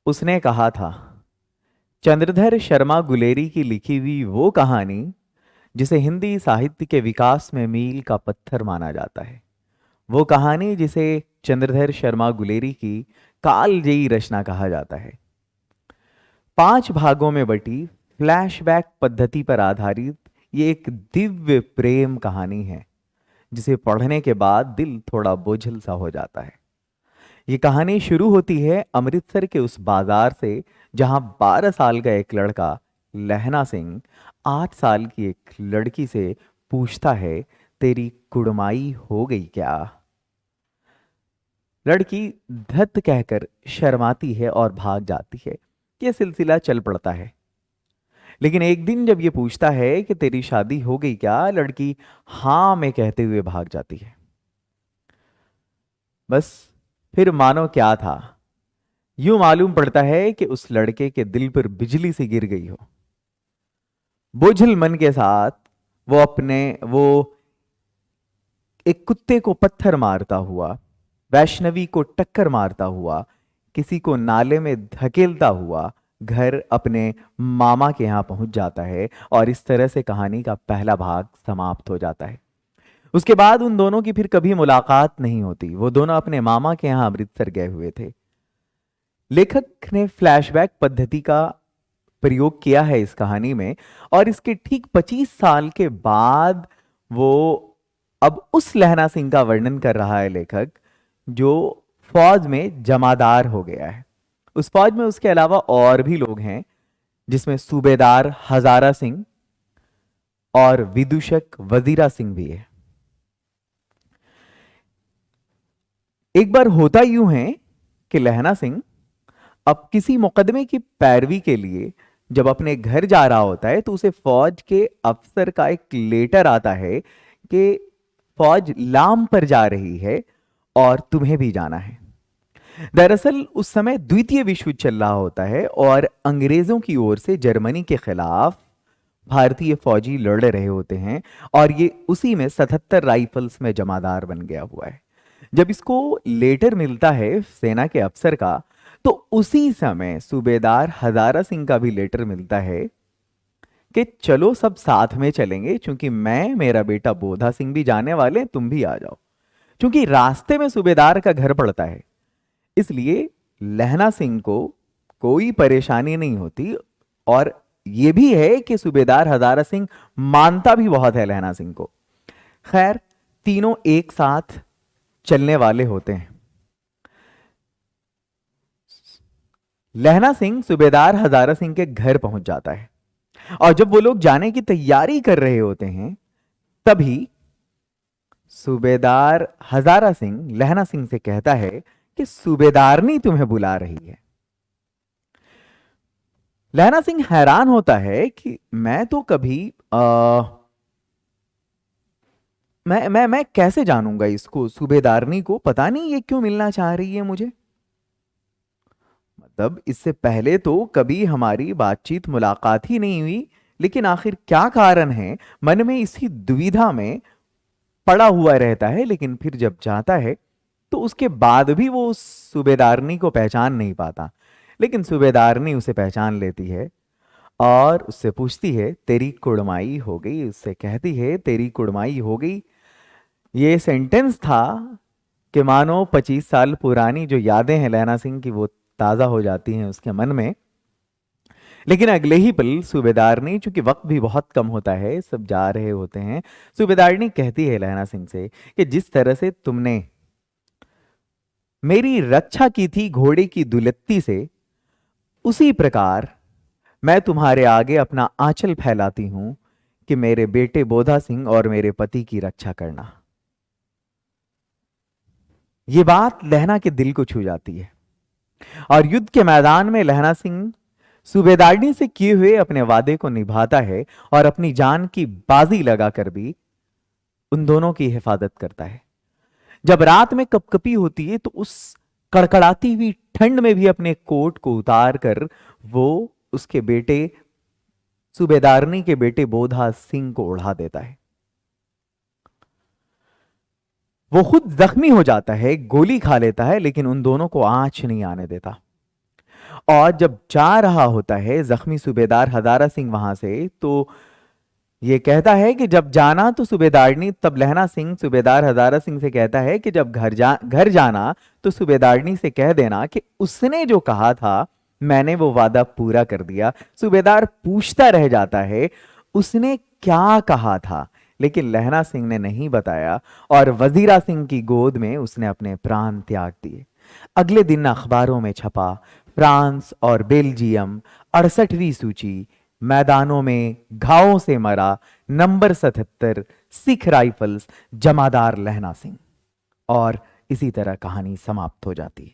उसने कहा था, चंद्रधर शर्मा गुलेरी की लिखी हुई वो कहानी जिसे हिंदी साहित्य के विकास में मील का पत्थर माना जाता है, वो कहानी जिसे चंद्रधर शर्मा गुलेरी की कालजयी रचना कहा जाता है, 5 भागों में बटी फ्लैशबैक पद्धति पर आधारित ये एक दिव्य प्रेम कहानी है जिसे पढ़ने के बाद दिल थोड़ा बोझिल सा हो जाता है। ये कहानी शुरू होती है अमृतसर के उस बाजार से जहां 12 साल का एक लड़का लहना सिंह 8 साल की एक लड़की से पूछता है, तेरी कुड़माई हो गई क्या? लड़की धत कहकर शर्माती है और भाग जाती है। यह सिलसिला चल पड़ता है। लेकिन एक दिन जब ये पूछता है कि तेरी शादी हो गई क्या, लड़की हां में कहते हुए भाग जाती है। बस फिर मानो क्या था, यूं मालूम पड़ता है कि उस लड़के के दिल पर बिजली सी गिर गई हो। बोझिल मन के साथ वो एक कुत्ते को पत्थर मारता हुआ, वैष्णवी को टक्कर मारता हुआ, किसी को नाले में धकेलता हुआ घर अपने मामा के यहां पहुंच जाता है और इस तरह से कहानी का पहला भाग समाप्त हो जाता है। उसके बाद उन दोनों की फिर कभी मुलाकात नहीं होती। वो दोनों अपने मामा के यहां अमृतसर गए हुए थे। लेखक ने फ्लैशबैक पद्धति का प्रयोग किया है इस कहानी में, और इसके ठीक 25 साल के बाद वो अब उस लहना सिंह का वर्णन कर रहा है लेखक, जो फौज में जमादार हो गया है। उस फौज में उसके अलावा और भी लोग हैं, जिसमें सूबेदार हजारा सिंह और विदूषक वजीरा सिंह भी है। एक बार होता यूं है कि लहना सिंह अब किसी मुकदमे की पैरवी के लिए जब अपने घर जा रहा होता है तो उसे फौज के अफसर का एक लेटर आता है कि फौज लाम पर जा रही है और तुम्हें भी जाना है। दरअसल उस समय द्वितीय विश्व युद्ध चल रहा होता है और अंग्रेजों की ओर से जर्मनी के खिलाफ भारतीय फौजी लड़ रहे होते हैं, और ये उसी में 77 राइफल्स में जमादार बन गया हुआ है। जब इसको लेटर मिलता है सेना के अफसर का, तो उसी समय सूबेदार हजारा सिंह का भी लेटर मिलता है कि चलो सब साथ में चलेंगे, क्योंकि मैं, मेरा बेटा बोधा सिंह भी जाने वाले हैं, तुम भी आ जाओ। क्योंकि रास्ते में सूबेदार का घर पड़ता है, इसलिए लहना सिंह को कोई परेशानी नहीं होती। और यह भी है कि सूबेदार हजारा सिंह मानता भी बहुत है लहना सिंह को। खैर, तीनों एक साथ चलने वाले होते हैं। लहना सिंह सूबेदार हजारा सिंह के घर पहुंच जाता है, और जब वो लोग जाने की तैयारी कर रहे होते हैं, तभी सूबेदार हजारा सिंह लहना सिंह से कहता है कि सूबेदारनी तुम्हें बुला रही है। लहना सिंह हैरान होता है कि मैं तो कभी मैं कैसे जानूंगा इसको, सूबेदारनी को पता नहीं ये क्यों मिलना चाह रही है मुझे। मतलब इससे पहले तो कभी हमारी बातचीत मुलाकात ही नहीं हुई, लेकिन आखिर क्या कारण है, मन में इसी दुविधा में पड़ा हुआ रहता है। लेकिन फिर जब जाता है तो उसके बाद भी वो उस सूबेदारनी को पहचान नहीं पाता। लेकिन सूबेदारनी उसे पहचान लेती है और उससे पूछती है, तेरी कुड़माई हो गई? उससे कहती है, तेरी कुड़माई हो गई। ये सेंटेंस था कि मानो 25 साल पुरानी जो यादें हैं लहना सिंह की, वो ताजा हो जाती हैं उसके मन में। लेकिन अगले ही पल सूबेदारनी, चूंकि वक्त भी बहुत कम होता है, सब जा रहे होते हैं, सूबेदारनी कहती है लहना सिंह से कि जिस तरह से तुमने मेरी रक्षा की थी घोड़े की दुलत्ती से, उसी प्रकार मैं तुम्हारे आगे अपना आंचल फैलाती हूं कि मेरे बेटे बोधा सिंह और मेरे पति की रक्षा करना। यह बात लहना के दिल को छू जाती है, और युद्ध के मैदान में लहना सिंह सूबेदारनी से किए हुए अपने वादे को निभाता है और अपनी जान की बाजी लगाकर भी उन दोनों की हिफाजत करता है। जब रात में कपकपी होती है तो उस कड़कड़ाती हुई ठंड में भी अपने कोट को उतार कर वो उसके बेटे, सूबेदारनी के बेटे बोधा सिंह को उड़ा देता है। वो खुद जख्मी हो जाता है, गोली खा लेता है, लेकिन उन दोनों को आंच नहीं आने देता। और जब जा रहा होता है जख्मी सूबेदार हजारा सिंह वहां से, तो ये कहता है कि जब जाना तो सूबेदारनी, तब लहना सिंह सूबेदार हजारा सिंह से कहता है कि जब घर जाना तो सूबेदारनी से कह देना कि उसने जो कहा था मैंने वो वादा पूरा कर दिया। सूबेदार पूछता रह जाता है उसने क्या कहा था, लेकिन लहना सिंह ने नहीं बताया और वजीरा सिंह की गोद में उसने अपने प्राण त्याग दिए। अगले दिन अखबारों में छपा, फ्रांस और बेल्जियम 68वीं सूची, मैदानों में घावों से मरा नंबर 77 सिख राइफल्स, जमादार लहना सिंह। और इसी तरह कहानी समाप्त हो जाती है।